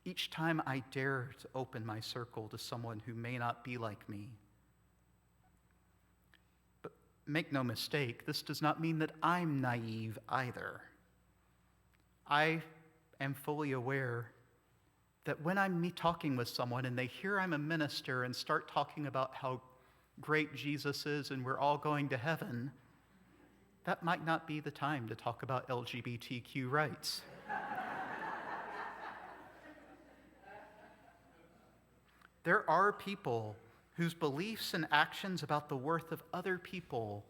Each time I dare to open my circle to someone who may not be like me. But make no mistake, this does not mean that I'm naive either. I am fully aware that when I'm talking with someone and they hear I'm a minister and start talking about how great Jesus is and we're all going to heaven, that might not be the time to talk about LGBTQ rights. There are people whose beliefs and actions about the worth of other people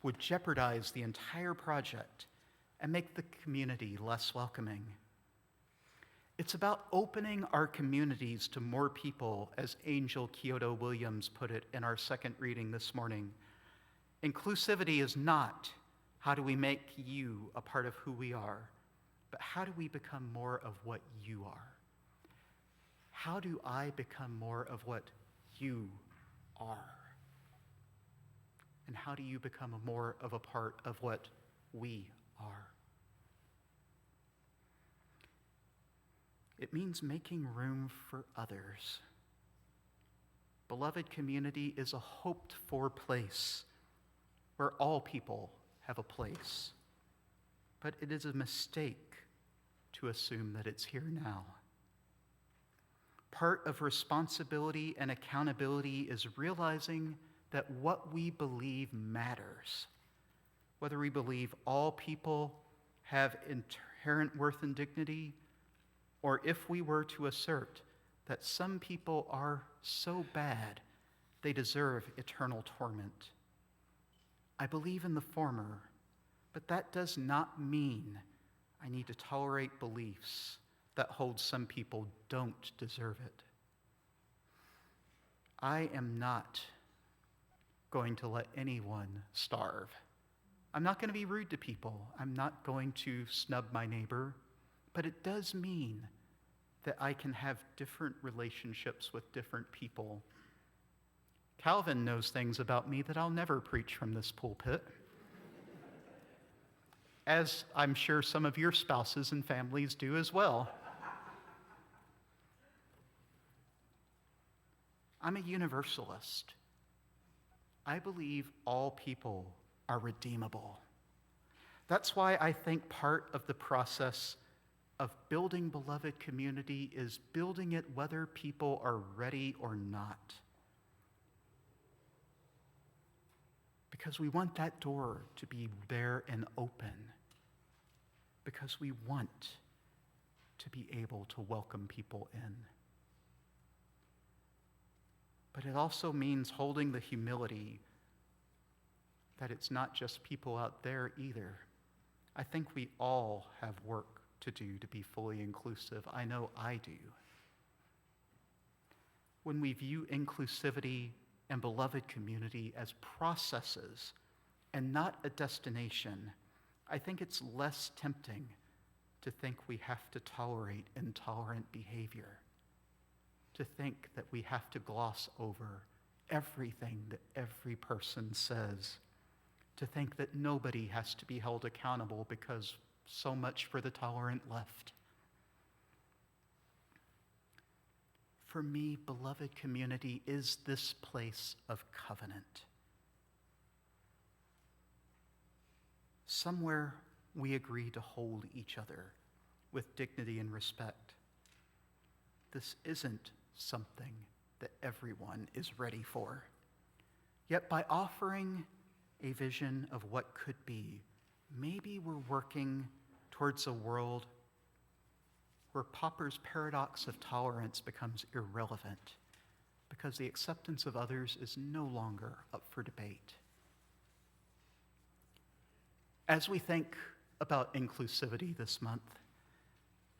would jeopardize the entire project and make the community less welcoming. It's about opening our communities to more people, as Angel Kyodo Williams put it in our second reading this morning. Inclusivity is not how do we make you a part of who we are, but how do we become more of what you are? How do I become more of what you are? And how do you become more of a part of what we are? It means making room for others. Beloved community is a hoped-for place where all people have a place. But it is a mistake to assume that it's here now. Part of responsibility and accountability is realizing that what we believe matters. Whether we believe all people have inherent worth and dignity, or if we were to assert that some people are so bad they deserve eternal torment. I believe in the former, but that does not mean I need to tolerate beliefs that hold some people don't deserve it. I am not going to let anyone starve. I'm not going to be rude to people. I'm not going to snub my neighbor. But it does mean that I can have different relationships with different people. Calvin knows things about me that I'll never preach from this pulpit, as I'm sure some of your spouses and families do as well. I'm a universalist. I believe all people are redeemable. That's why I think part of the process of building beloved community is building it whether people are ready or not. Because we want that door to be there and open. Because we want to be able to welcome people in. But it also means holding the humility that it's not just people out there either. I think we all have work to do to be fully inclusive. I know I do. When we view inclusivity and beloved community as processes and not a destination, I think it's less tempting to think we have to tolerate intolerant behavior, to think that we have to gloss over everything that every person says, to think that nobody has to be held accountable because so much for the tolerant left. For me, beloved community is this place of covenant. Somewhere we agree to hold each other with dignity and respect. This isn't something that everyone is ready for. Yet by offering a vision of what could be, maybe we're working towards a world where Popper's paradox of tolerance becomes irrelevant because the acceptance of others is no longer up for debate. As we think about inclusivity this month,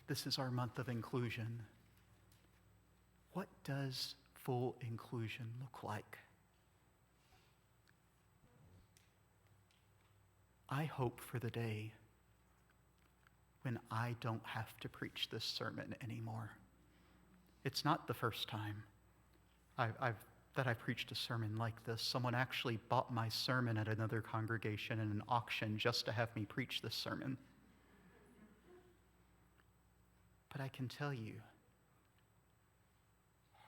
this is our month of inclusion. What does full inclusion look like? I hope for the day when I don't have to preach this sermon anymore. It's not the first time that I preached a sermon like this. Someone actually bought my sermon at another congregation in an auction just to have me preach this sermon. But I can tell you,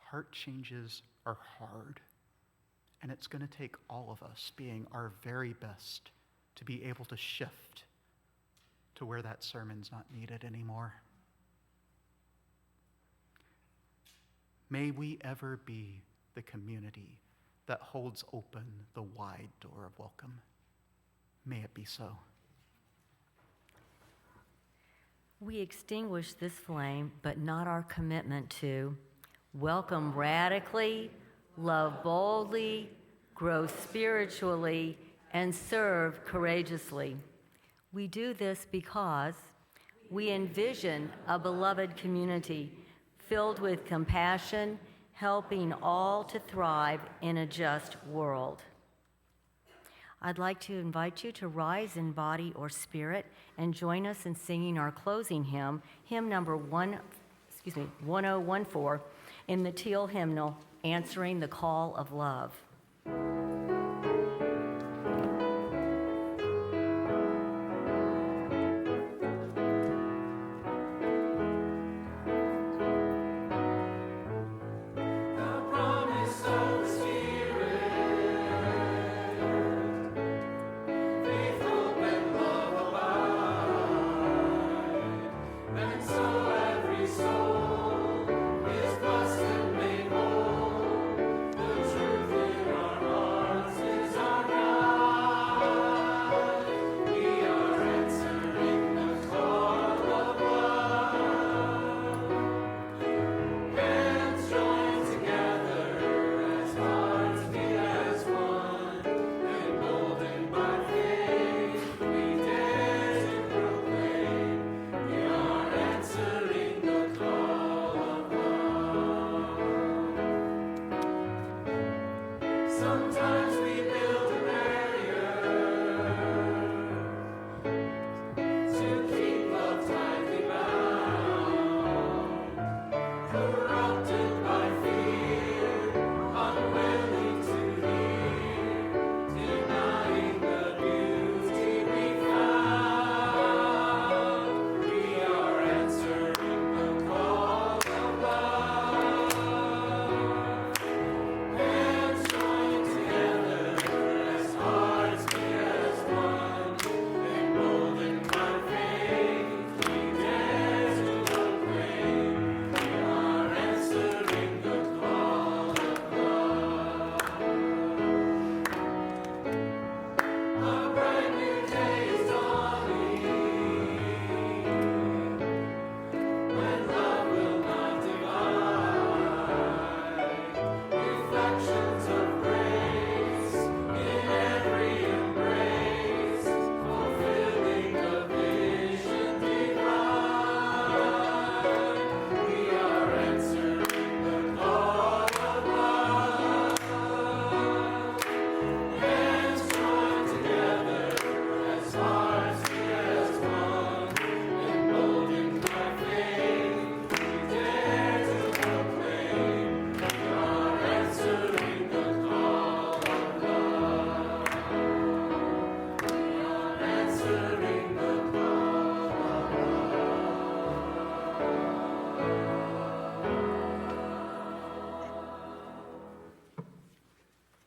heart changes are hard, and it's going to take all of us being our very best to be able to shift to where that sermon's not needed anymore. May we ever be the community that holds open the wide door of welcome. May it be so. We extinguish this flame, but not our commitment to welcome radically, love boldly, grow spiritually, and serve courageously. We do this because we envision a beloved community filled with compassion, helping all to thrive in a just world. I'd like to invite you to rise in body or spirit and join us in singing our closing hymn, hymn number 1014, in the teal hymnal, Answering the Call of Love.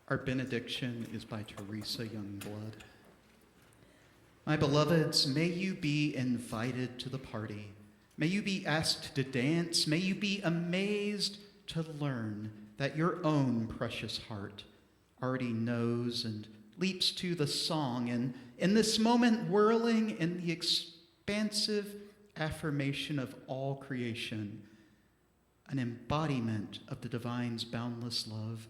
Our benediction is by Teresa Youngblood. My beloveds, may you be invited to the party. May you be asked to dance. May you be amazed to learn that your own precious heart already knows and leaps to the song, and in this moment whirling in the expansive affirmation of all creation, an embodiment of the divine's boundless love.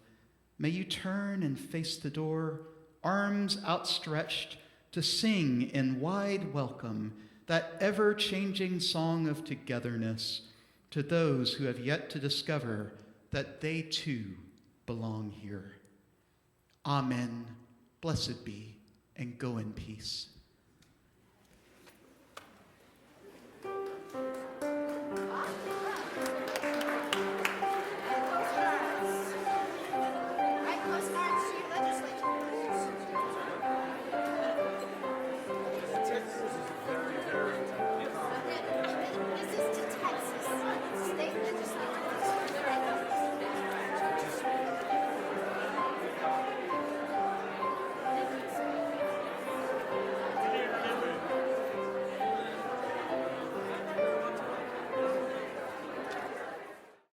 May you turn and face the door, arms outstretched, to sing in wide welcome that ever-changing song of togetherness to those who have yet to discover that they too belong here. Amen. Blessed be, and go in peace. Right, close your eyes.